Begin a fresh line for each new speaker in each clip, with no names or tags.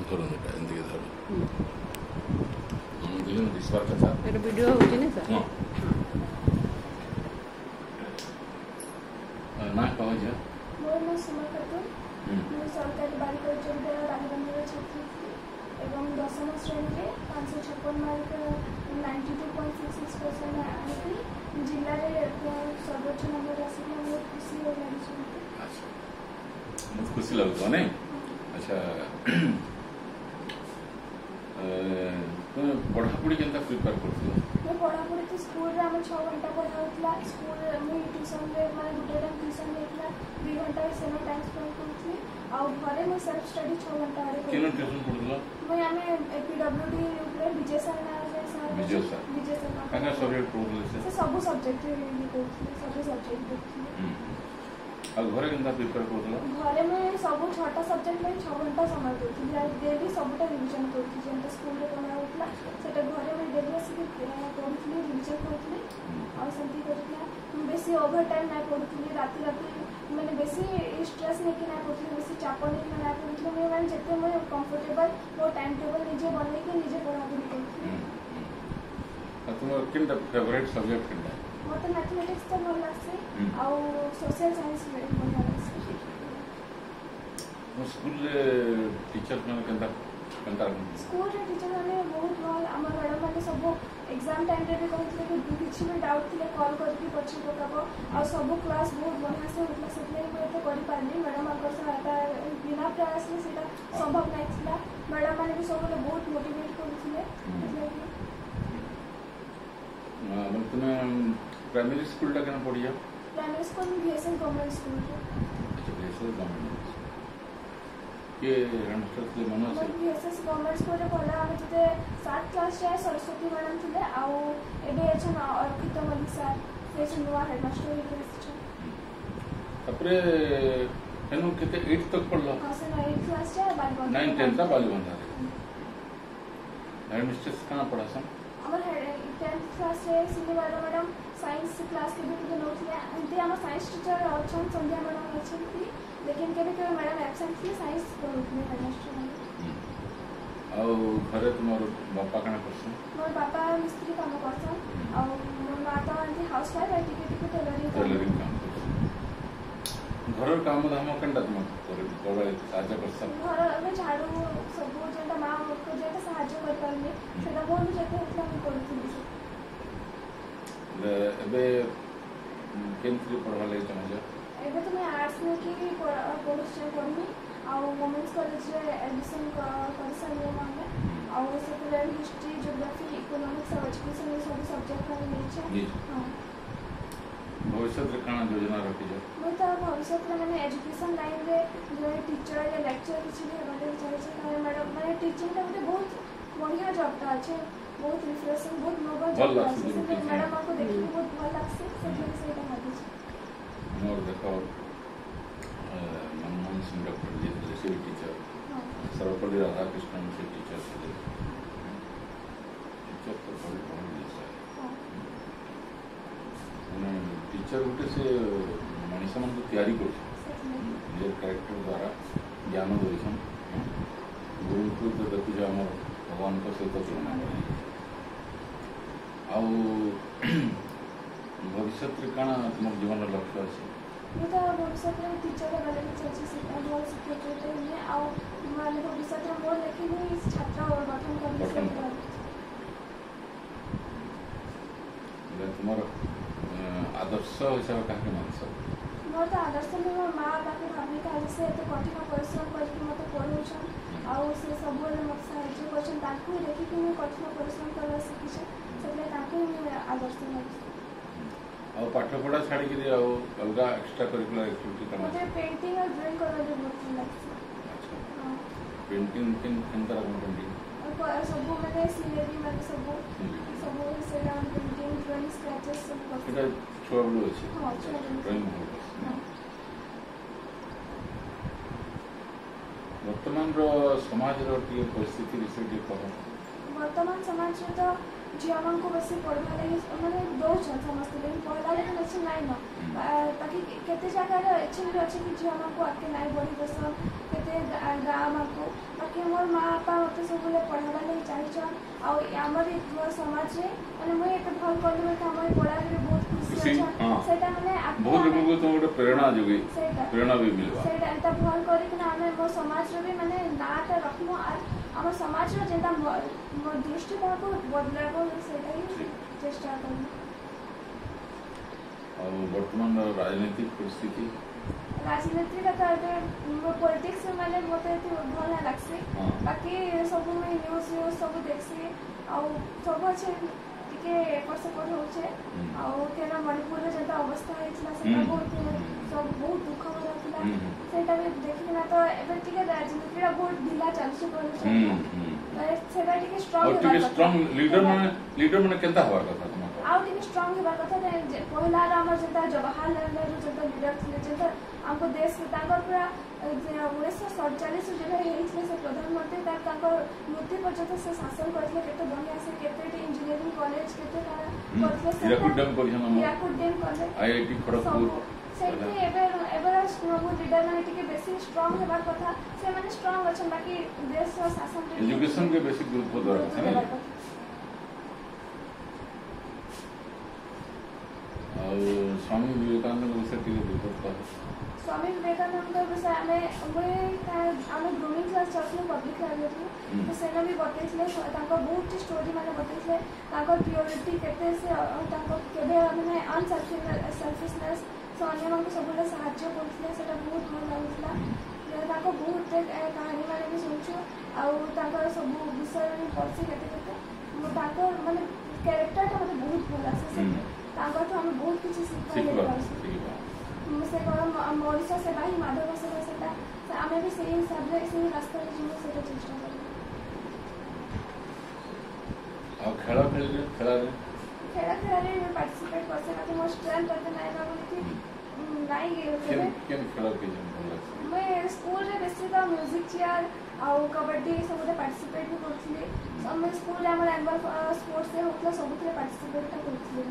ধরুন এটা এদিকে ধরুন দুজন দিশবার কথা
এটা ভিডিও হচ্ছে না স্যার
না পাওয়া যায়
मोर नाम सीमा खातून मैं सरकारी बालिका उच्च विद्यालय राजबंधर छात्री थी एवं 10वीं श्रेणी में 556 मार्क 92.66% आनी जिले में सर्वोच्च नंबर आसिक बहुत खुशी हो लगी।
अच्छा बहुत खुशी लगता नहीं अच्छा पढ़ापढ़ी के प्रिपेयर करती
मैं पढ़ापढ़ी तो स्कूल रे हम 6 घंटा पढ़ाउतला स्कूल मैं ट्यूशन रे माने गुटे टाइम ट्यूशन लेतला 2 घंटा सेनो टाइम स्पेंड करथली आ घरे मैं सेल्फ स्टडी 6 घंटा रे
केनो ट्यूशन पढ़ला
मैं हमें एपीडब्ल्यूडी रे विजय सर ना
विजय सर काका सब्जेक्ट पढ़ले
से सब सब्जेक्ट रे करथली सब सब्जेक्ट देखथली
आ घरे केनता प्रिपेयर करथला
घरे में सब 6टा सब्जेक्ट में 6 घंटा समय देथली आ डेली सबटा रिवीजन करथली जेंता स्कूल रे पढ़ा होतला सेटा घरे में डेली आसी पढ़ुथली रिवीजन करथली आ संती करथला बेसी ओवर टाइम ना पढ़ुथली राती माने बेसी स्ट्रेस नहीं कि ना पढ़ुथली बेसी चाप नहीं कि ना पढ़ुथली मैं माने जते मैं कंफर्टेबल वो टाइम टेबल निजे बनै के निजे पढ़ापढ़ी करथली
तुम किनटा फेवरेट सब्जेक्ट किनटा
मते मैथमेटिक्स तो भल लागसे आ सोशल साइंस में भल लागसे
वो स्कूल टीचर मन कंता
स्कूल रे टीचर माने बहुत भल हमर मैडम माने सब एग्जाम टाइम रे भी कहथले कि किछि भी डाउट थिले कॉल करके पछी पकाबो आ सब क्लास बहुत बढ़िया से होतला सेतले मैं तो करि पारली मैडम आकर सहायता बिना प्रयास में सेटा संभव नहीं थिला मैडम माने भी सब बहुत मोटिवेट करथिले मतलब
तुम प्राइमरी स्कूल टा केना पढ़िया
primary school BSN government school
अच्छा बीएसएन गवर्नमेंट के रनस्टर के मन से
बीएसएस गवर्नमेंट स्कूल रे पढ़ला हम जते 7 क्लास जाय सरस्वती मैडम थिले आ एबे अछन अर्पित मलिक सर से नुवा हेडमास्टर के छ
तपरे हेनु केते 8 तक पढ़ला
हां सर 8 क्लास जाय बालबंधा
9 10 ता बालबंधा हेडमिस्ट्रेस कहां पढ़ा सन
हमर 10th क्लास रे सिनी मैडम साइंस क्लास के भी नोथले एंती हम साइंस टीचर अछन संध्या मैडम अछन थी लेकिन केबे केबे मैडम एब्सेंट थी साइंस पढ़ुथले हेडमास्टर
आ घरे तुमर बापा कना करसन
मोर बापा मिस्त्री काम करसन आ मोर माता एंती हाउस वाइफ टिके टेलरिंग
काम घर काम धाम कंडा तुम करे कोबे साहाय्य करसन
घर में झाड़ू सब जेटा मां को जेटा साहाय्य कर पारले सेटा बोल जेते उतला हम करथली
एबे केंद्रीय पढ़वा ले चाहे
एबे तो मैं आर्ट्स में की पढ़ुछे पढ़नी आ वुमेन्स कॉलेज रे एडमिशन कर सारे माने आ सेकुलर हिस्ट्री ज्योग्राफी इकोनॉमिक्स और एजुकेशन सब सब्जेक्ट का लेछे हां
भविष्य रे काना योजना रखी जा
मैं तो भविष्य रे माने एजुकेशन लाइन रे जो टीचर या लेक्चर किछि भी हेबाटे चाहे छै मैडम माने टीचिंग का मतलब बहुत बढ़िया जॉब था अच्छे बहुत रिफ्रेशिंग बहुत नोबल जॉब था मैडम आपको देखिए बहुत भल लागसे से भाबी छी
मोर देखो मनमोहन सिंह डॉक्टर जी से टीचर सर्वपल्ली राधाकृष्णन से टीचर थे टीचर तो बड़ी बड़ी टीचर गोटे से मनीष मन तैयारी कर कैरेक्टर द्वारा ज्ञान देसन गुरु तो देखुछ आम भगवान सहित तुलना भविष्य काना तुम जीवन लक्ष्य अच्छे
मैं तो भविष्य में टीचर वाले भी चाची से बहुत शिक्षक होते हैं और माने भविष्य में मोर लेकिन छात्र और गठन करने
तुम आदर्श हिसाब कहा मानस
मोर तो आदर्श में मोर माँ बापू भाभी का से तो कठिन परिश्रम करके मत पढ़ौछन आउ से सब मत साहाय्य करछन ताकू देखि कि मैं कठिन परिश्रम करला सिखिछ सबले ताकू मैं आदर्श मानस
और पाठ पढ़ा छाड़ी के आ अलगा एक्स्ट्रा करिकुलर एक्टिविटी करना
मुझे पेंटिंग और ड्राइंग करना बहुत लगता है।
अच्छा पेंटिंग किन तरह की पेंटिंग
और सब मैंने सिनेरी मैंने सब से डाउन पेंटिंग ड्राइंग स्केचेस सब करते
हैं छुआ बलू अछि
हां छुआ
ड्राइंग वर्तमान रो समाज रो परिस्थिति विषय कह
वर्तमान समाज तो झील मानक बेसी पढ़वा लगी माने दौन समस्त लेकिन पढ़ला लेकिन अच्छे नाई न ताकि केते जगह अच्छे भी अच्छे कि झील मानक आगे नाई बढ़ी देसन केते गाँव मानक बाकी मोर माँ बापा मत सब पढ़वा लगी चाहिए आमर समाज में मुझे एत भल कली आम पढ़ा बहुत खुशी अच्छा माने
बहुत लोग को तो प्रेरणा जोगी प्रेरणा भी मिलवा
सेटा भल करके आम मो समाज भी माने नाटा रखमु आम समाज जेटा दृष्टिकोण को बदलाबो सेटा ही चेष्टा करमु
और वर्तमान राजनीतिक परिस्थिति
राजनीति का तो पॉलिटिक्स माने मते भल लागसी बाकी सब में न्यूज सब देखसी आ सब अच्छे टिके एपट सेपट होचे आ केना मणिपुर जेता अवस्था हेछला सेटा बहुत सब बहुत दुख भरा थिला सेटा भी देखिना तो एबे टिके राजनीति बहुत ढिला चलसी पड़े सेटा टिके
स्ट्रांग लीडर माने केनता हवा कथा
आउ टिके स्ट्रांग हेबार कथा पहला हमर जेता जवाहरलाल नेहरू जेता लीडर थिले जेता हमको देश के ताकर पूरा 1947 जगह हेइछले से प्रधानमंत्री ताकर मृत्यु पर्यंत से शासन करथिले केते बढ़िया से केते इंजीनियरिंग कॉलेज केते करथिले से हिराकुड डैम करले
आईआईटी खड़गपुर
सेठी एबर स्ट्रांग लीडर माने टिके बेसी स्ट्रांग हेबार कथा से माने स्ट्रांग अछन बाकी देश शासन
एजुकेशन के बेसिक गुरुत्व दरकार है और स्वामी विवेकानंद विषय के लिए
स्वामी विवेकानंद विषय आम ग्रूमिंग क्लास चलते पब्लिक लाइब्रेरी तो सेना भी बतईले बहुत स्टोरी मैंने बतईले प्योरिटी केते से माने अनसेल्फिशनेस से अन्य मान सब साहाଯ୍य करते से बहुत भल लगुला बहुत कहानी मैंने भी शुणुचु आउ सब विषय पढ़सी केते माने कैरेक्टर मतलब बहुत भल आसे तो हम बहुत किसी से मरीषा सेवा ही माधव सेवा से आम भी से हिसाब से रास्ता चेष्टा
कर
खेला खेल पार्टिसिपेट कर मोर स्ट्रेंथ करते नाइ ना बोली नाइ मैं स्कूल रे बेसी तो म्यूजिक चेयर आउ कबड्डी सब पार्टिसिपेट भी करथले स्कूल रे हमर एनुअल स्पोर्ट्स से होतला सबुतरे पार्टिसिपेट करथले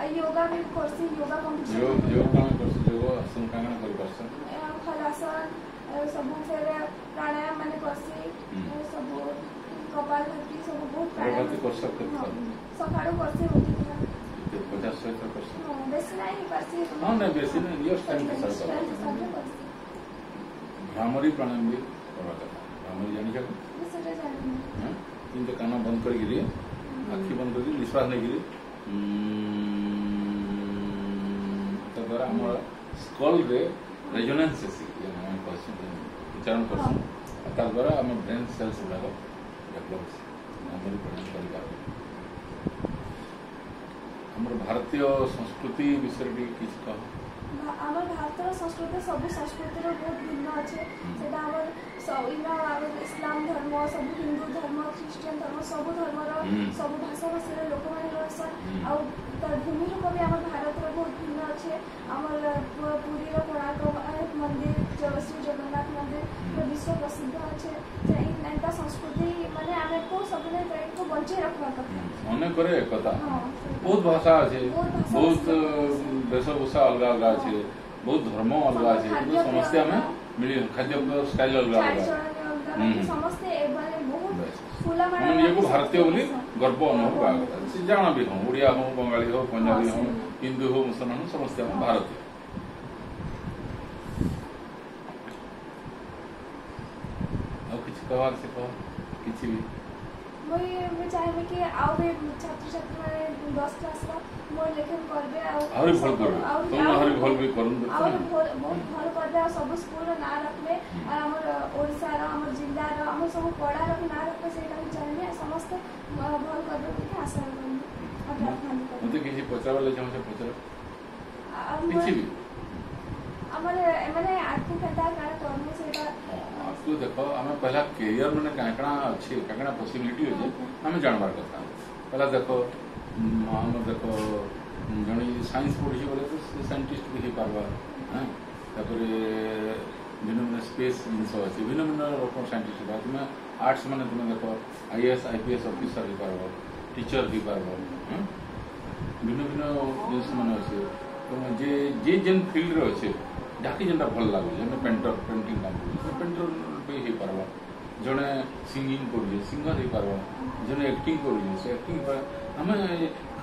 योगा भी करसी योगा कंपटीशन
योगा में करसी योगा आसन कांगना करि परसन
हलासन सब फिर प्राणायाम माने करसी सब कपालभाति सब बहुत प्राणायाम
कर सकते
सकाळो करसी होती था
50-100%
बेसी नहीं करसी
हां नहीं बेसी नहीं यो स्ट्रेंथ के साथ भ्रामरी प्राणायाम भी करवा करता भ्रामरी जानि क्या
सेटा जानि
हां इनके कान बंद कर गिरी आंखी बंद कर निश्वास नहीं गिरी द्वारा हमारा स्कल रे रेजोनेंस से हम उच्चारण करछन तार द्वारा हम ब्रेन सेल्स गुडाक डेवलप मेमोरी प्रोड्यूस करिका हमर भारतीय संस्कृति विषय भी किछ कह
आमर भारतर संस्कृति सब संस्कृति बहुत भिन्न अच्छे इस्लाम धर्म सब हिंदू धर्म ख्रीस्टियन धर्म सब धर्मर सब भाषा भाषी लोक मैंने रहसन आर भूमि रूप भी आम भारत बहुत भिन्न अच्छे आमर पुरी कोणार्क मंदिर श्री जगन्नाथ मंदिर विश्व प्रसिद्ध अच्छे एंता संस्कृति माने आम को सब को बंचे रखवा कथा
मने करे कथा बहुत भाषा अच्छे बहुत वेशभूषा अलग अलग अच्छे बहुत धर्म अलग अच्छे समस्या में मिली खाद्य स्टाइल अलग अलग
समस्ते बहुत फुला
माने ये को भारतीय बोली गर्व अनुभव से जाना भी हम उड़िया हो बंगाली हो पंजाबी हो हिंदू हो मुसलमान हो समस्या में भारतीय और कुछ कहवार से कह किसी भी
मैं चाहे कि आउ भी छात्र छात्री माने 10 क्लास रा मोर लेखन करबे
और भल करबे तुम हरि भल भी करन
और बहुत भल करबे सब स्कूल रा ना रखले हमर ओडिसा रा हमर जिल्ला रा हमर सब पढ़ा रा ना रखले सेटा भी चाहे समस्त भल करबे कि आशा करन अब प्रार्थना करन
मते किसी पचावले जाऊ से पचार किसी भी
हमर माने आर्थिक खाता कारा करन सेटा
आपको देखो हमें पहला कैरियर माने काकड़ा अच्छी काकड़ा पॉसिबिलिटी हो जे हमें जानबार कथा पहला देखो हम देखो जणी साइंस पढ़ी बोले तो साइंटिस्ट भी पारबा हां तापर भिन्न भिन्न स्पेस जिनस अछि भिन्न भिन्न लोक साइंटिस्ट बा तुम आर्ट्स माने तुम देखो आईएएस आईपीएस ऑफिसर भी पारबा टीचर हो पार भिन्न भिन्न जिनिस मान अच्छे जे जे जेन फील्ड रे अच्छे डाकी जेनटा भल लागुचे जने पेंटर पेंटिंग काम करूँ पेंटर भी हो पार जड़े सिंगिंग करुचे सिंगर हो पार जड़े एक्टिंग करुचे से एक्टिंग आम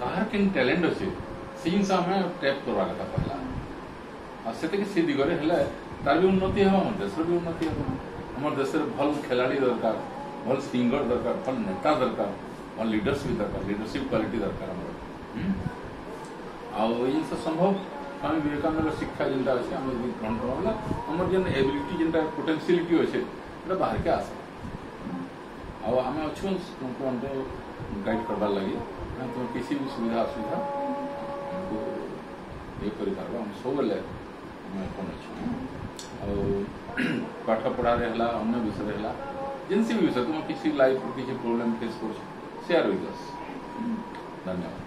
कहार के टैलेंट अच्छे से जिन आम टैप करवा कथा पहला से दिगरे तार भी उन्नति हम आम देश भी उन्नति हम आम देश भल खिलाड़ी दरकार भल सिंगर दरकार भल नेता दरकार भल लीडरशिप क्वालिटी दरकार जिन संभव स्वामी विवेकानंद शिक्षा जेनटा अच्छे आम ग्रहण करवा आम जेन एबिलिटी जेनटा पोटेंशियलिटी अच्छे बाहर के आसे आम अच्छे गाइड करवार लगी तुम किसी भी सुविधा असुविधा हमको ये कर सब बेले कौन अच्छे पाठ पढ़ारे अन्य विषय है जिनसी भी विषय तुम किसी लाइफ किसी प्रोब्लेम फेस कर शेयर विथ अस धन्यवाद।